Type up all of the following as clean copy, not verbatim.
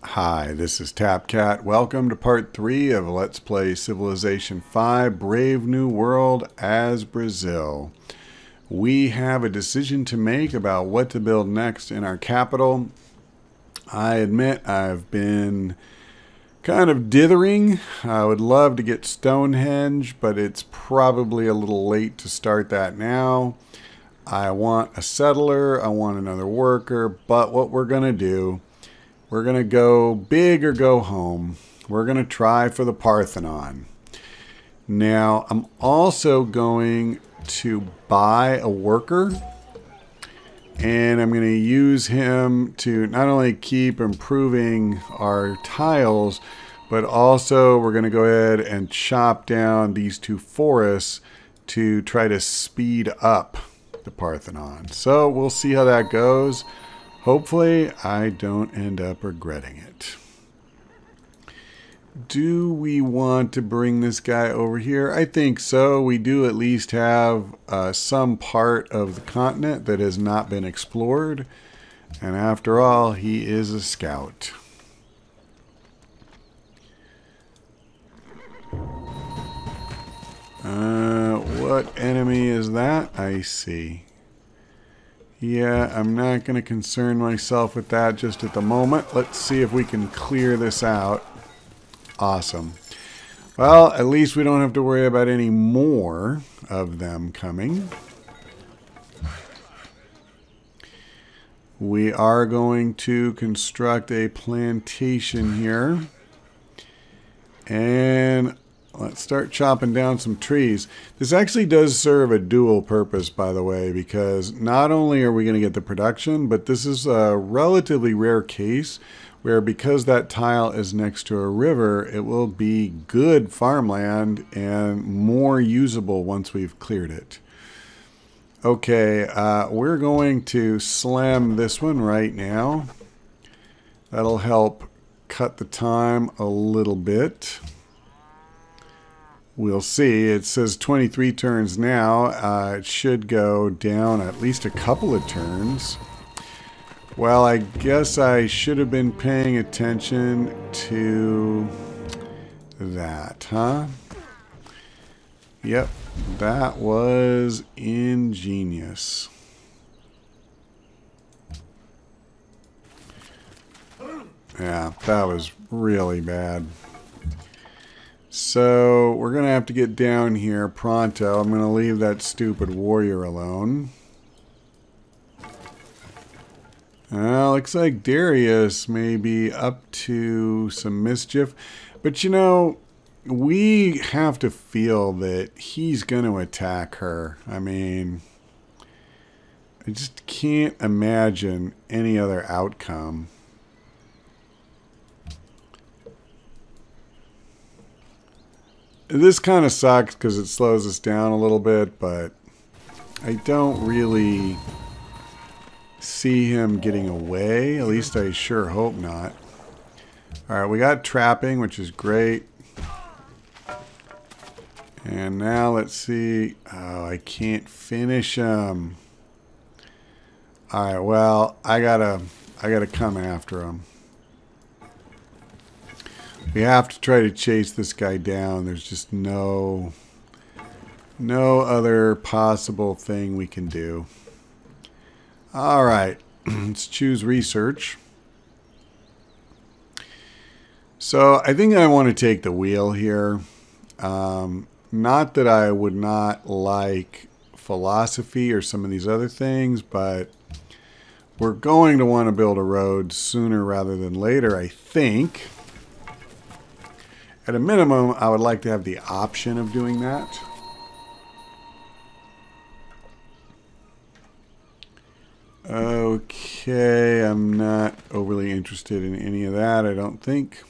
Hi, this is TapCat. Welcome to part 3 of Let's Play Civilization 5 Brave New World as Brazil. We have a decision to make about what to build next in our capital. I admit I've been kind of dithering. I would love to get Stonehenge, but it's probably a little late to start that now. I want a settler, I want another worker, but what we're going to do, we're going to go big or go home. We're going to try for the Parthenon. Now, I'm also going to buy a worker, and I'm going to use him to not only keep improving our tiles, but also we're going to go ahead and chop down these two forests to try to speed up the Parthenon. So we'll see how that goes. Hopefully I don't end up regretting it. Do we want to bring this guy over here? I think so. We do at least have some part of the continent that has not been explored. And after all, he is a scout. What enemy is that? I see. Yeah, I'm not going to concern myself with that just at the moment. Let's see if we can clear this out. Awesome. Well, at least we don't have to worry about any more of them coming. We are going to construct a plantation here. And let's start chopping down some trees. This actually does serve a dual purpose, by the way, because not only are we going to get the production, but this is a relatively rare case where, because that tile is next to a river, it will be good farmland and more usable once we've cleared it. Okay, we're going to slam this one right now. That'll help cut the time a little bit. We'll see. It says 23 turns now. It should go down at least a couple of turns. Well, I guess I should have been paying attention to that, huh? Yep, that was ingenious. Yeah, that was really bad. So we're going to have to get down here pronto. I'm going to leave that stupid warrior alone. Looks like Darius may be up to some mischief. But you know, we have to feel that he's going to attack her. I mean, I just can't imagine any other outcome. This kind of sucks because it slows us down a little bit, but I don't really see him getting away. At least I sure hope not. Alright, we got trapping, which is great. And now let's see. Oh, I can't finish him. Alright, well, I gotta come after him. We have to try to chase this guy down. There's just no other possible thing we can do. All right, let's choose research. So I think I want to take the wheel here. Not that I would not like philosophy or some of these other things, but we're going to want to build a road sooner rather than later, I think. At a minimum, I would like to have the option of doing that. Okay, I'm not overly interested in any of that, I don't think.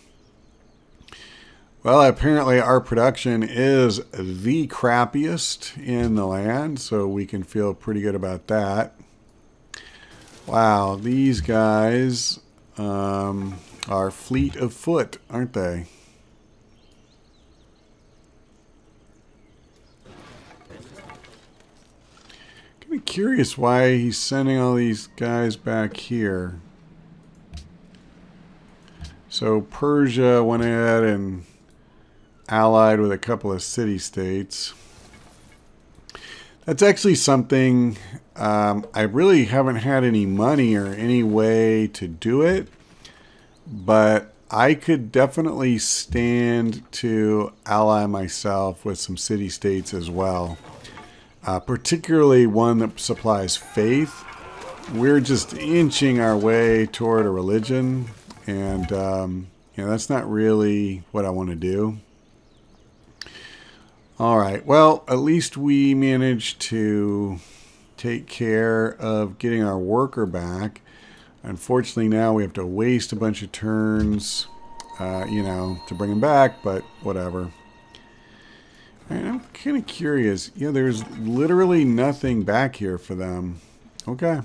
Well, apparently our production is the crappiest in the land, so we can feel pretty good about that. Wow, these guys are fleet of foot, aren't they? I'm curious why he's sending all these guys back here. So Persia went ahead and allied with a couple of city-states. That's actually something I really haven't had any money or any way to do it, but I could definitely stand to ally myself with some city-states as well, particularly one that supplies faith. We're just inching our way toward a religion, and you know, that's not really what I want to do. All right, well, at least we managed to take care of getting our worker back. Unfortunately, now we have to waste a bunch of turns, you know, to bring him back, but whatever. All right, I'm kind of curious. Yeah, there's literally nothing back here for them. Okay.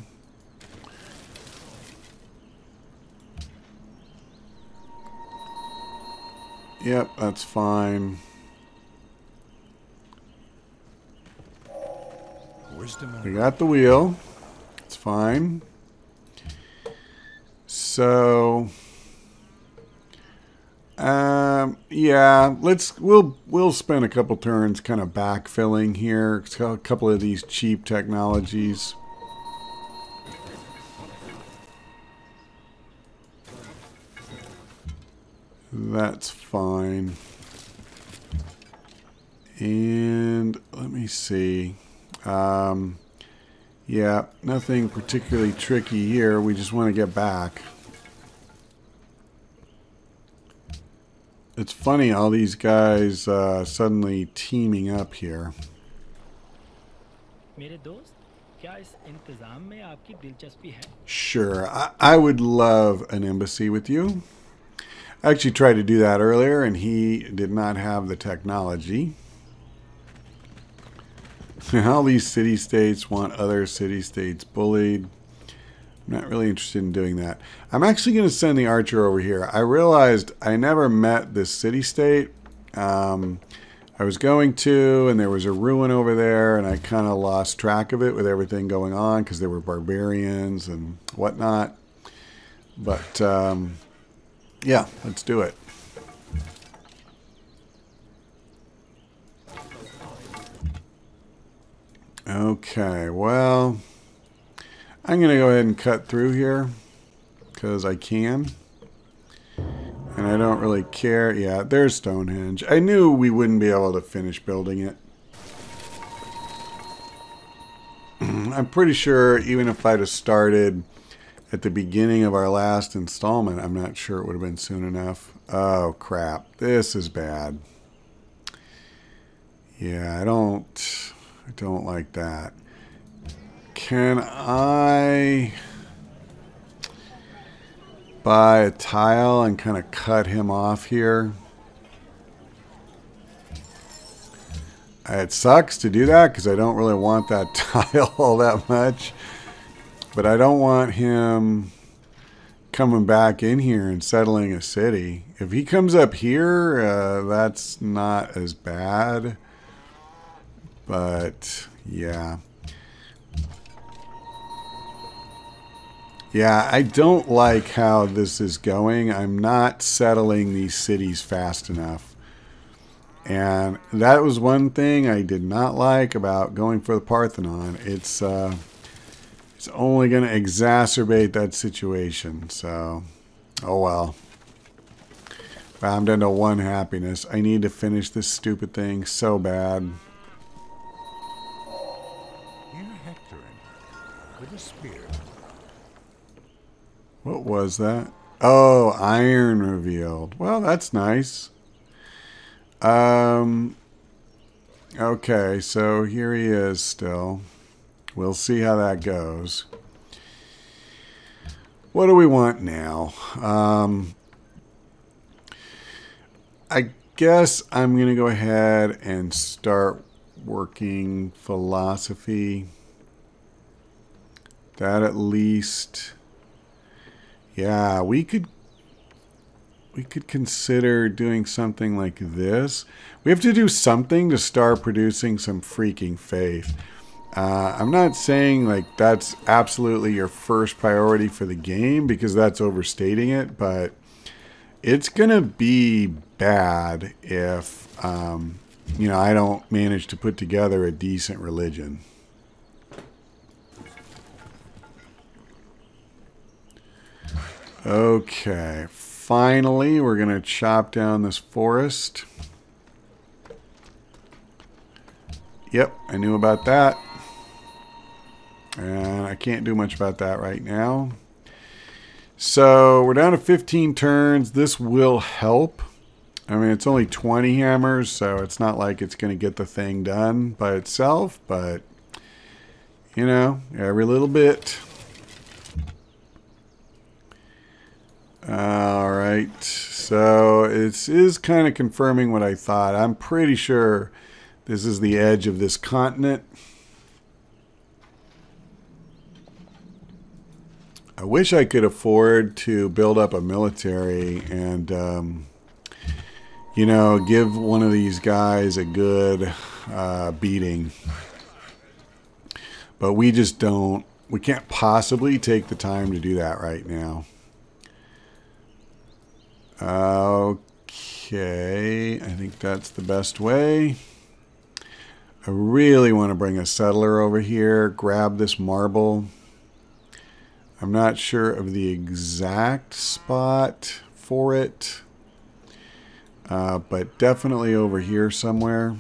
Yep, that's fine. We got the wheel. It's fine. So, yeah, we'll spend a couple turns kind of backfilling here. A couple of these cheap technologies. That's fine. And let me see. Yeah, nothing particularly tricky here. We just want to get back. It's funny, all these guys suddenly teaming up here. Sure, I would love an embassy with you. I actually tried to do that earlier, and he did not have the technology. All these city-states want other city-states bullied. I'm not really interested in doing that. I'm actually going to send the archer over here. I realized I never met this city-state. I was going to, and there was a ruin over there, and I kind of lost track of it with everything going on because there were barbarians and whatnot. But, yeah, let's do it. Okay, well, I'm going to go ahead and cut through here because I can. And I don't really care. Yeah, there's Stonehenge. I knew we wouldn't be able to finish building it. I'm pretty sure even if I'd have started at the beginning of our last installment, I'm not sure it would have been soon enough. Oh, crap. This is bad. Yeah, I don't like that. Can I buy a tile and kind of cut him off here? It sucks to do that because I don't really want that tile all that much. But I don't want him coming back in here and settling a city. If he comes up here, that's not as bad. But, yeah. Yeah, I don't like how this is going. I'm not settling these cities fast enough. And that was one thing I did not like about going for the Parthenon. It's only going to exacerbate that situation. So, oh well. I'm down to 1 happiness. I need to finish this stupid thing so bad. With a spear. What was that? Oh, iron revealed. Well, that's nice. Okay, so here he is still. We'll see how that goes. What do we want now? I guess I'm going to go ahead and start working philosophy. That at least, yeah, we could consider doing something like this. We have to do something to start producing some freaking faith. I'm not saying like that's absolutely your first priority for the game because that's overstating it, but it's going to be bad if, you know, I don't manage to put together a decent religion. Okay, finally, we're going to chop down this forest. Yep, I knew about that. And I can't do much about that right now. So we're down to 15 turns. This will help. I mean, it's only 20 hammers, so it's not like it's going to get the thing done by itself. But, you know, every little bit. All right. So it is kind of confirming what I thought. I'm pretty sure this is the edge of this continent. I wish I could afford to build up a military and, you know, give one of these guys a good beating. But we just don't. We can't possibly take the time to do that right now. Okay, I think that's the best way. I really want to bring a settler over here, grab this marble. I'm not sure of the exact spot for it, but definitely over here somewhere.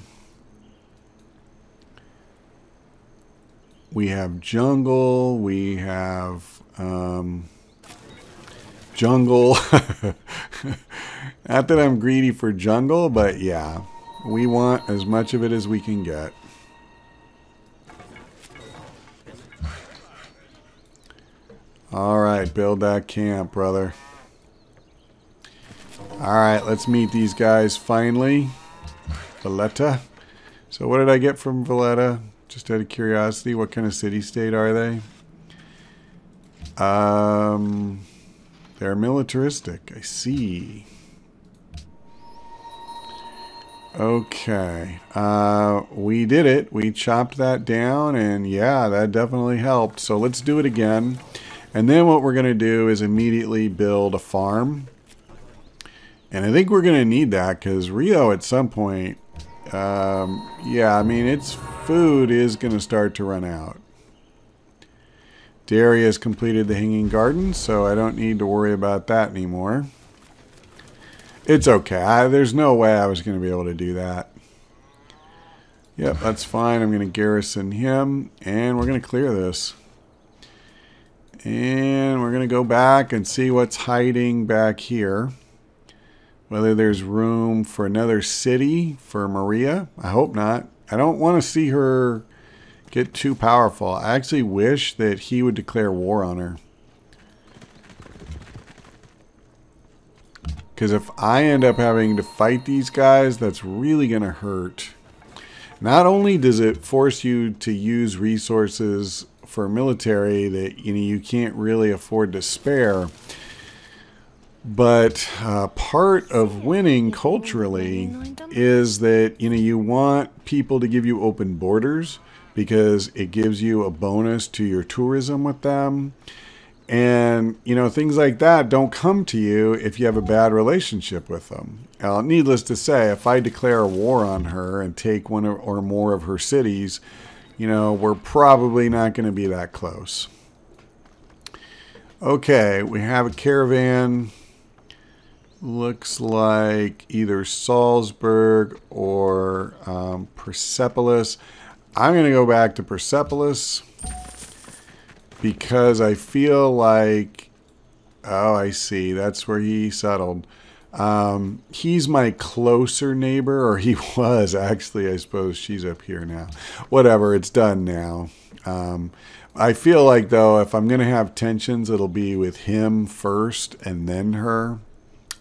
We have jungle, we have jungle. Not that I'm greedy for jungle, but yeah, we want as much of it as we can get. All right, build that camp, brother. All right, let's meet these guys finally. Valletta. So what did I get from Valletta? Just out of curiosity, what kind of city-state are they? They're militaristic. I see. Okay. We did it. We chopped that down, and yeah, that definitely helped. So let's do it again. And then what we're going to do is immediately build a farm. And I think we're going to need that because Rio at some point, yeah, I mean, its food is going to start to run out. Dairy has completed the hanging garden, so I don't need to worry about that anymore. It's okay. There's no way I was going to be able to do that. Yep, that's fine. I'm going to garrison him, and we're going to clear this. And we're going to go back and see what's hiding back here. Whether there's room for another city for Maria. I hope not. I don't want to see her get too powerful. I actually wish that he would declare war on her. Because if I end up having to fight these guys, that's really going to hurt. Not only does it force you to use resources for military that you can't really afford to spare, but part of winning culturally is that you want people to give you open borders because it gives you a bonus to your tourism with them. And, things like that don't come to you if you have a bad relationship with them. Needless to say, if I declare a war on her and take one or more of her cities, we're probably not going to be that close. Okay, we have a caravan. Looks like either Salzburg or Persepolis. I'm going to go back to Persepolis because I feel like, oh, I see. That's where he settled. He's my closer neighbor, or he was actually. I suppose she's up here now. Whatever, it's done now. I feel like, though, if I'm going to have tensions, it'll be with him first and then her.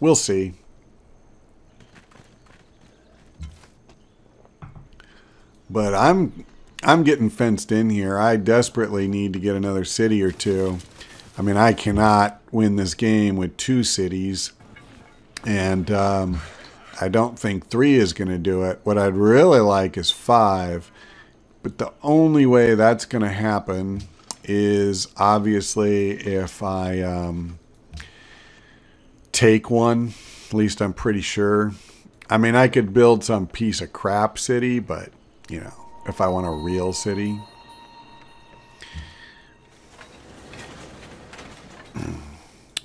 We'll see. But I'm getting fenced in here. I desperately need to get another city or two. I mean, I cannot win this game with 2 cities. And I don't think 3 is going to do it. What I'd really like is 5. But the only way that's going to happen is obviously if I take one. At least I'm pretty sure. I mean, I could build some piece of crap city, but, you know, if I want a real city.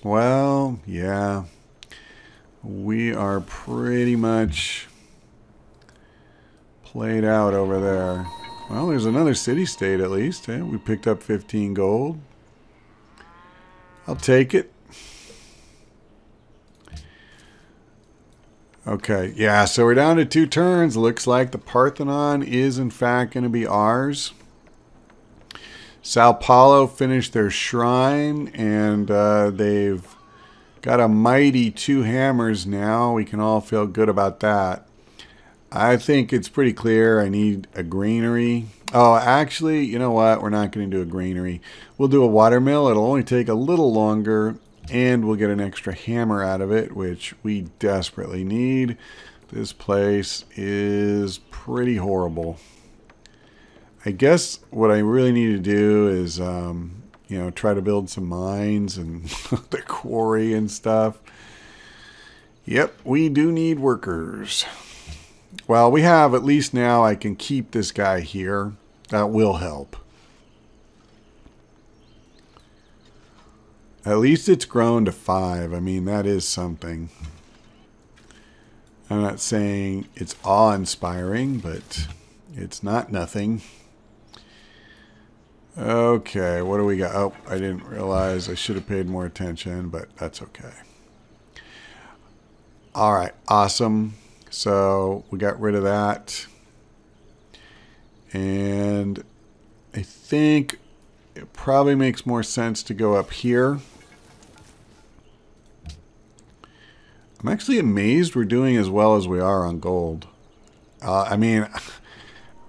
Well, yeah. We are pretty much played out over there. Well, there's another city-state at least. Eh? We picked up 15 gold. I'll take it. Okay, yeah, so we're down to 2 turns. Looks like the Parthenon is in fact going to be ours. Sao Paulo finished their shrine, and they've got a mighty 2 hammers now. We can all feel good about that. I think it's pretty clear I need a granary. Oh, actually, you know what? We're not going to do a granary. We'll do a watermill. It'll only take a little longer, and we'll get an extra hammer out of it, which we desperately need. This place is pretty horrible. I guess what I really need to do is, you know, try to build some mines and the quarry and stuff. Yep, we do need workers. Well, we have, at least now I can keep this guy here. That will help. At least it's grown to 5. I mean, that is something. I'm not saying it's awe-inspiring, but it's not nothing. Okay, what do we got? Oh, I didn't realize. I should have paid more attention, but that's okay. All right, awesome. So we got rid of that. And I think it probably makes more sense to go up here. I'm actually amazed we're doing as well as we are on gold. I mean,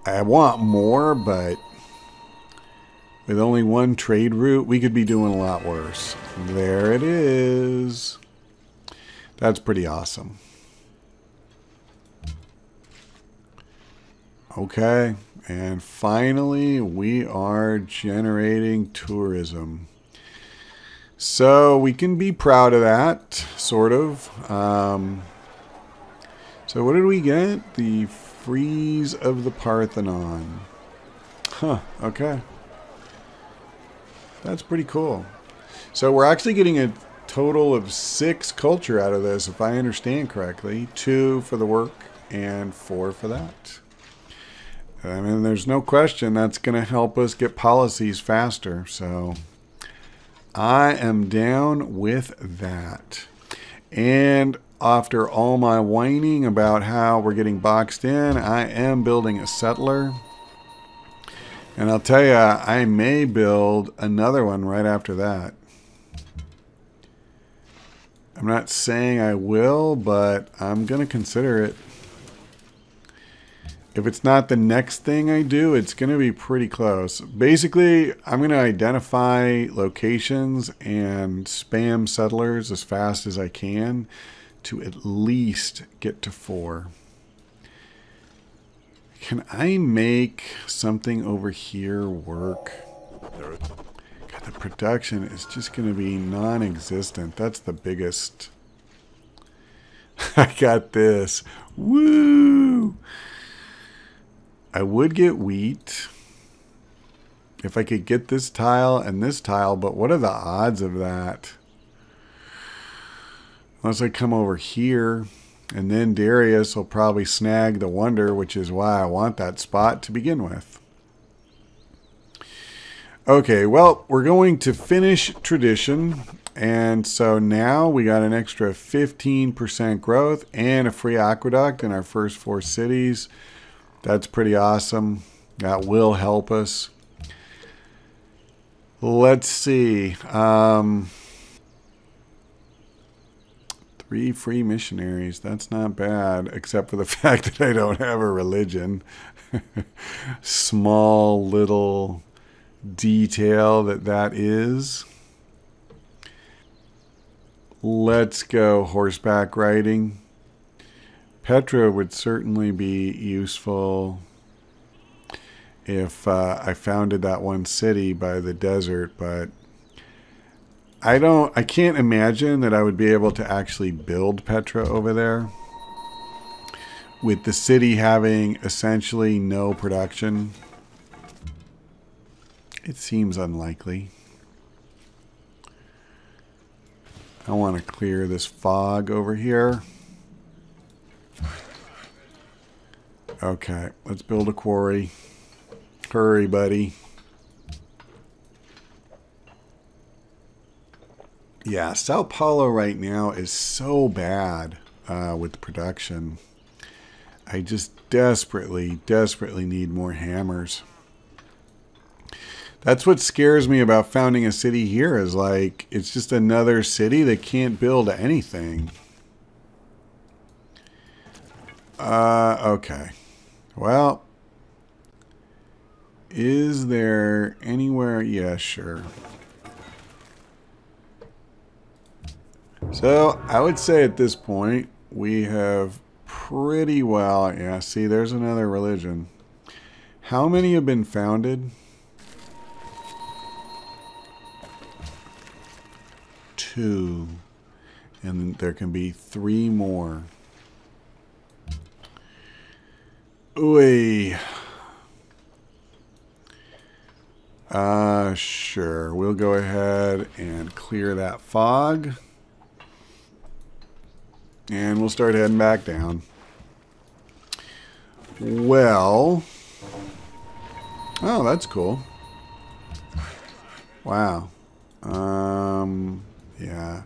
I want more, but with only 1 trade route, we could be doing a lot worse. There it is. That's pretty awesome. Okay, and finally we are generating tourism. So we can be proud of that, sort of. So what did we get? The Frieze of the Parthenon. Huh, okay. That's pretty cool. So we're actually getting a total of 6 culture out of this, if I understand correctly. 2 for the work and 4 for that. I mean, there's no question that's going to help us get policies faster. So I am down with that. And after all my whining about how we're getting boxed in, I am building a settler. And I'll tell you, I may build another one right after that. I'm not saying I will, but I'm going to consider it. If it's not the next thing I do, it's going to be pretty close. Basically, I'm going to identify locations and spam settlers as fast as I can to at least get to 4. Can I make something over here work? God, the production is just going to be non-existent. That's the biggest. I got this. Woo! I would get wheat if I could get this tile and this tile, but what are the odds of that? Unless I come over here, and then Darius will probably snag the wonder, which is why I want that spot to begin with. Okay, well, we're going to finish tradition, and so now we got an extra 15% growth and a free aqueduct in our first 4 cities. That's pretty awesome. That will help us. Let's see. 3 free missionaries. That's not bad, except for the fact that I don't have a religion. Small little detail that is. Let's go horseback riding. Petra would certainly be useful if, if I founded that one city by the desert, but I can't imagine that I would be able to actually build Petra over there with the city having essentially no production. It seems unlikely. I want to clear this fog over here. Okay, let's build a quarry. Hurry, buddy. Yeah, Sao Paulo right now is so bad with production. I just desperately need more hammers. That's what scares me about founding a city here, is like, it's just another city that can't build anything. Okay. Well, is there anywhere? Yeah, sure. So I would say at this point we have pretty well, yeah, see, there's another religion. How many have been founded? 2. And there can be 3 more. Ooh. Sure. We'll go ahead and clear that fog. And we'll start heading back down. Well. Oh, that's cool. Wow. Yeah.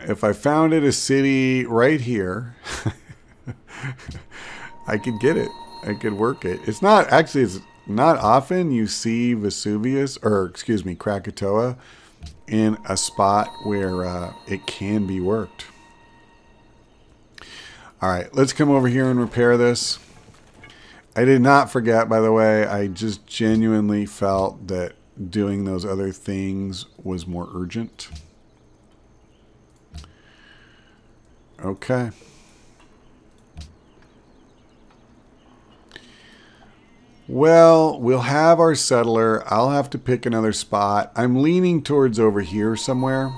If I founded a city right here, I could get it. I could work it. It's not, actually, it's not often you see Vesuvius, or excuse me, Krakatoa in a spot where it can be worked. All right, let's come over here and repair this. I did not forget, by the way. I just genuinely felt that doing those other things was more urgent. Okay. Well, we'll have our settler. I'll have to pick another spot. I'm leaning towards over here somewhere.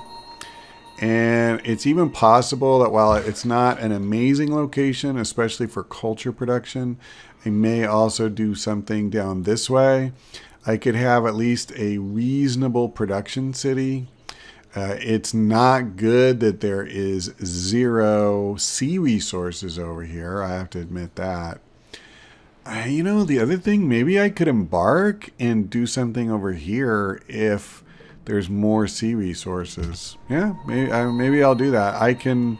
And it's even possible that while it's not an amazing location, especially for culture production, I may also do something down this way. I could have at least a reasonable production city. It's not good that there is 0 sea resources over here. I have to admit that. You know, the other thing, maybe I could embark and do something over here if there's more sea resources. Yeah, maybe I'll do that. I can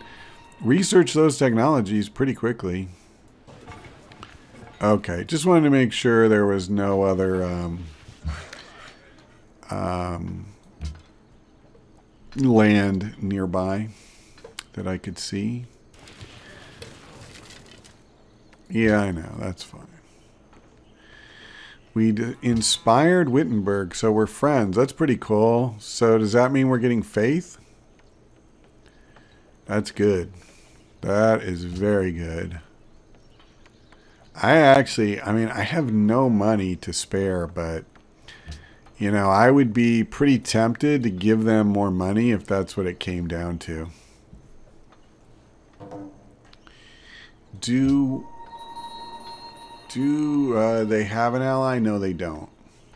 research those technologies pretty quickly. Okay, just wanted to make sure there was no other land nearby that I could see. Yeah, I know. That's fine. We inspired Wittenberg, so we're friends. That's pretty cool. So does that mean we're getting faith? That's good. That is very good. I mean, I have no money to spare, but, you know, I would be pretty tempted to give them more money if that's what it came down to. Do they have an ally? No, they don't.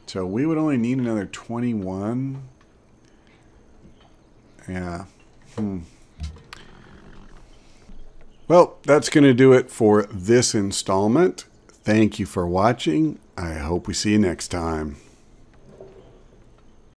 So we would only need another 21. Yeah. Well, that's going to do it for this installment. Thank you for watching. I hope we see you next time.